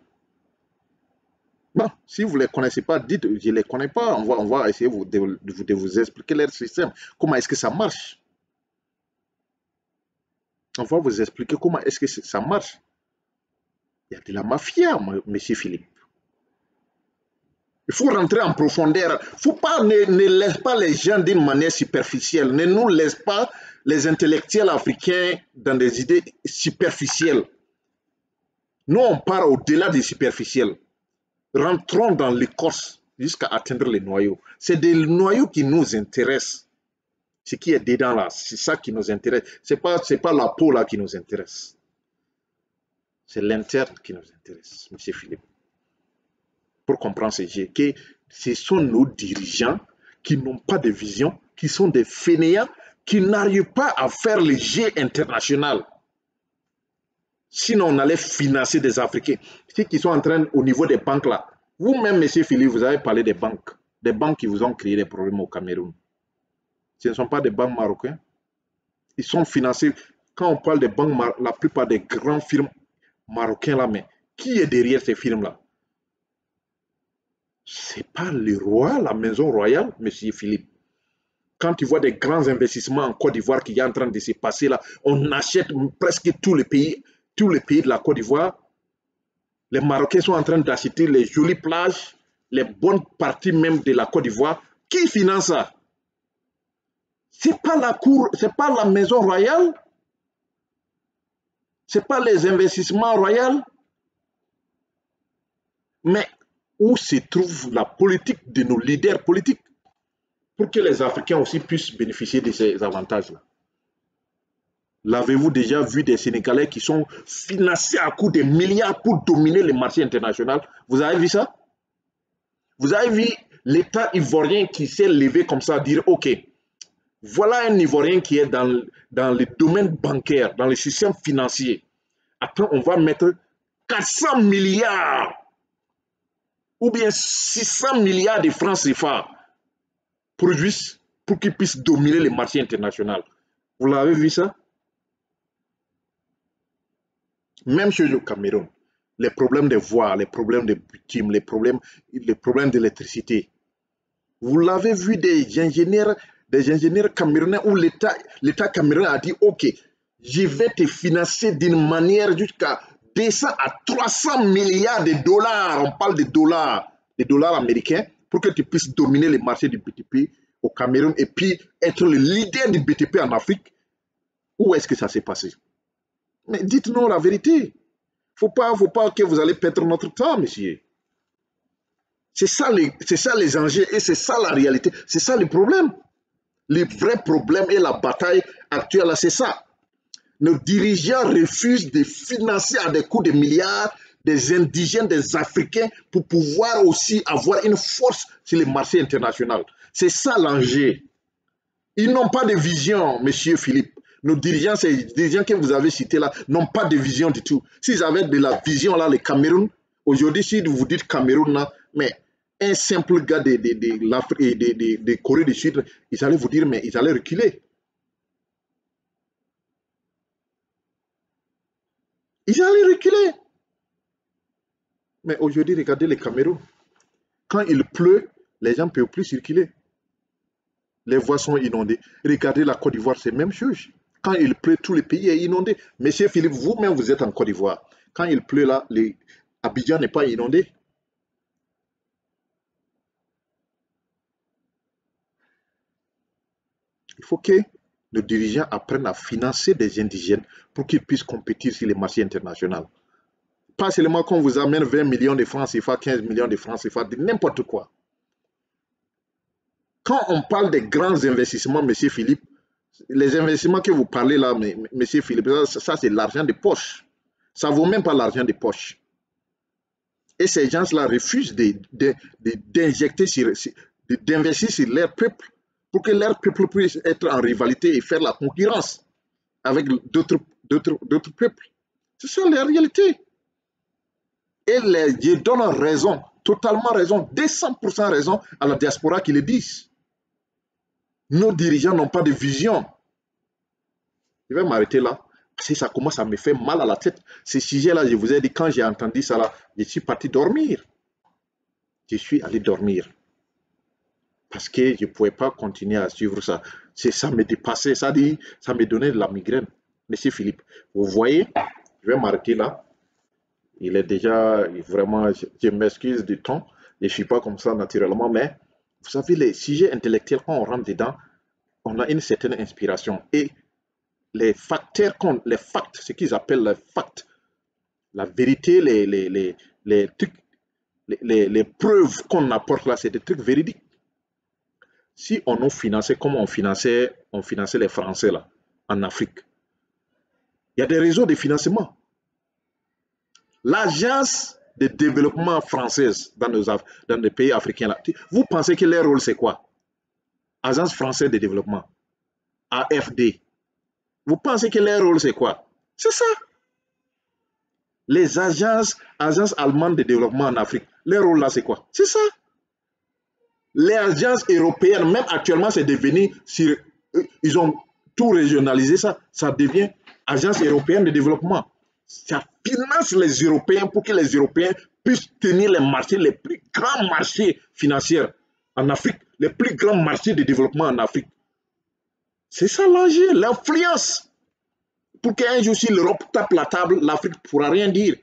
Bon, si vous ne les connaissez pas, dites, je ne les connais pas. On va essayer de vous expliquer leur système. Comment est-ce que ça marche? On va vous expliquer comment est-ce que ça marche. Il y a de la mafia, monsieur Philippe. Il faut rentrer en profondeur. Faut pas, ne laisse pas les gens d'une manière superficielle. Ne nous laisse pas les intellectuels africains dans des idées superficielles. Nous, on part au-delà des superficiels. Rentrons dans l'écorce jusqu'à atteindre les noyaux. C'est des noyaux qui nous intéressent. Ce qui est dedans là, c'est ça qui nous intéresse. C'est pas la peau là qui nous intéresse. C'est l'interne qui nous intéresse, monsieur Philippe. Pour comprendre ce jeu, que ce sont nos dirigeants qui n'ont pas de vision, qui sont des fainéants, qui n'arrivent pas à faire le jeu international. Sinon, on allait financer des Africains. Ceux qui sont en train, au niveau des banques là, vous-même, monsieur Philippe, vous avez parlé des banques qui vous ont créé des problèmes au Cameroun. Ce ne sont pas des banques marocaines. Ils sont financés. Quand on parle des banques, la plupart des grandes firmes marocaines là, mais qui est derrière ces firmes-là? Ce n'est pas le roi, la maison royale, monsieur Philippe. Quand tu vois des grands investissements en Côte d'Ivoire qui est en train de se passer là, on achète presque tous les pays de la Côte d'Ivoire. Les Marocains sont en train d'acheter les jolies plages, les bonnes parties même de la Côte d'Ivoire. Qui finance ça? Ce n'est pas la cour, ce n'est pas la maison royale. Ce n'est pas les investissements royaux. Mais où se trouve la politique de nos leaders politiques pour que les Africains aussi puissent bénéficier de ces avantages-là? L'avez-vous déjà vu des Sénégalais qui sont financés à coups de milliards pour dominer les marchés internationaux? Vous avez vu ça? Vous avez vu l'État ivoirien qui s'est levé comme ça, dire ok, voilà un Ivoirien qui est dans le domaine bancaire, dans le système financier. Après, on va mettre 400 milliards ou bien 600 milliards de francs CFA produits pour qu'ils puissent dominer les marchés internationaux. Vous l'avez vu ça? Même chose au Cameroun. Les problèmes de voies, les problèmes de bitume, les problèmes d'électricité. Vous l'avez vu des ingénieurs camerounais où l'État camerounais a dit ok, je vais te financer d'une manière jusqu'à 200 à 300 milliards de dollars. On parle de dollars américains, pour que tu puisses dominer les marchés du BTP au Cameroun et puis être le leader du BTP en Afrique. Où est-ce que ça s'est passé? Mais dites-nous la vérité. Faut pas que vous allez perdre notre temps, monsieur. C'est ça les enjeux et c'est ça la réalité. C'est ça le problème. Le vrai problème et la bataille actuelle, c'est ça. Nos dirigeants refusent de financer à des coûts de milliards des indigènes, des Africains pour pouvoir aussi avoir une force sur les marchés internationaux. C'est ça l'enjeu. Ils n'ont pas de vision, monsieur Philippe. Nos dirigeants, ces dirigeants que vous avez cités là, n'ont pas de vision du tout. S'ils avaient de la vision là, le Cameroun, aujourd'hui, si vous dites Cameroun là, mais un simple gars de Corée du Sud, ils allaient vous dire, mais ils allaient reculer. Ils allaient reculer. Mais aujourd'hui, regardez le Cameroun. Quand il pleut, les gens ne peuvent plus circuler. Les voies sont inondées. Regardez la Côte d'Ivoire, c'est la même chose. Quand il pleut, tout le pays est inondé. Monsieur Philippe, vous-même, vous êtes en Côte d'Ivoire. Quand il pleut là, Abidjan n'est pas inondé. Il faut que nos dirigeants apprennent à financer des indigènes pour qu'ils puissent compétir sur les marchés internationaux. Pas seulement qu'on vous amène 20 millions de francs CFA, 15 millions de francs CFA, de n'importe quoi. Quand on parle des grands investissements, monsieur Philippe, les investissements que vous parlez là, monsieur Philippe, ça c'est l'argent de poche. Ça ne vaut même pas l'argent de poche. Et ces gens-là refusent d'investir sur leur peuple pour que leur peuple puisse être en rivalité et faire la concurrence avec d'autres peuples. C'est ça la réalité. Et je donne raison, totalement raison, 200% raison à la diaspora qui le disent. Nos dirigeants n'ont pas de vision. Je vais m'arrêter là Parce que ça commence à me faire mal à la tête. Ces sujets-là, je vous ai dit, quand j'ai entendu ça, là, je suis parti dormir. Je suis allé dormir. Parce que je ne pouvais pas continuer à suivre ça. Ça me dépassait, ça me donnait de la migraine. Monsieur Philippe, vous voyez, je vais m'arrêter là. Il est déjà vraiment, je m'excuse du temps. Je ne suis pas comme ça naturellement, mais vous savez, les sujets intellectuels, quand on rentre dedans, on a une certaine inspiration. Et les facteurs, les facts, ce qu'ils appellent les facts, la vérité, les trucs, les preuves qu'on apporte là, c'est des trucs véridiques. Si on nous finançait comme on finançait les Français là, en Afrique, il y a des réseaux de financement. L'agence de développement française dans les pays africains, là, vous pensez que leur rôle c'est quoi? Agence française de développement, AFD. Vous pensez que leur rôle c'est quoi? C'est ça. Les agences allemandes de développement en Afrique, leur rôle là c'est quoi? C'est ça. Les agences européennes, même actuellement, c'est devenu, ils ont tout régionalisé ça, ça devient agence européenne de développement. Ça finance les Européens pour que les Européens puissent tenir les marchés, les plus grands marchés financiers en Afrique, les plus grands marchés de développement en Afrique. C'est ça l'enjeu, l'influence. Pour qu'un jour, si l'Europe tape la table, l'Afrique ne pourra rien dire.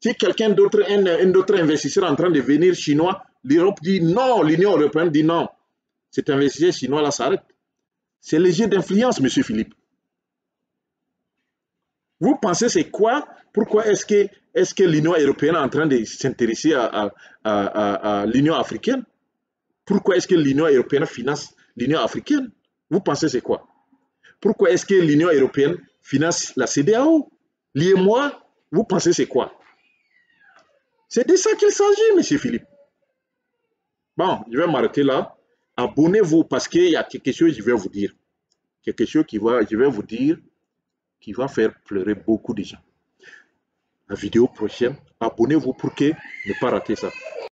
Si quelqu'un d'autre, un autre investisseur en train de venir chinois, l'Europe dit non, l'Union européenne dit non. Cet investisseur chinois là s'arrête. C'est le jeu d'influence, M. Philippe. Vous pensez c'est quoi? Pourquoi est-ce que l'Union européenne est en train de s'intéresser à l'Union africaine? Pourquoi est-ce que l'Union européenne finance l'Union africaine? Vous pensez c'est quoi? Pourquoi est-ce que l'Union européenne finance la CEDEAO? L'IMOA, vous pensez c'est quoi? C'est de ça qu'il s'agit, M. Philippe. Bon, je vais m'arrêter là. Abonnez-vous parce qu'il y a quelque chose que je vais vous dire. Quelque chose je vais vous dire qui va faire pleurer beaucoup de gens. La vidéo prochaine, abonnez-vous pour que ne pas rater ça.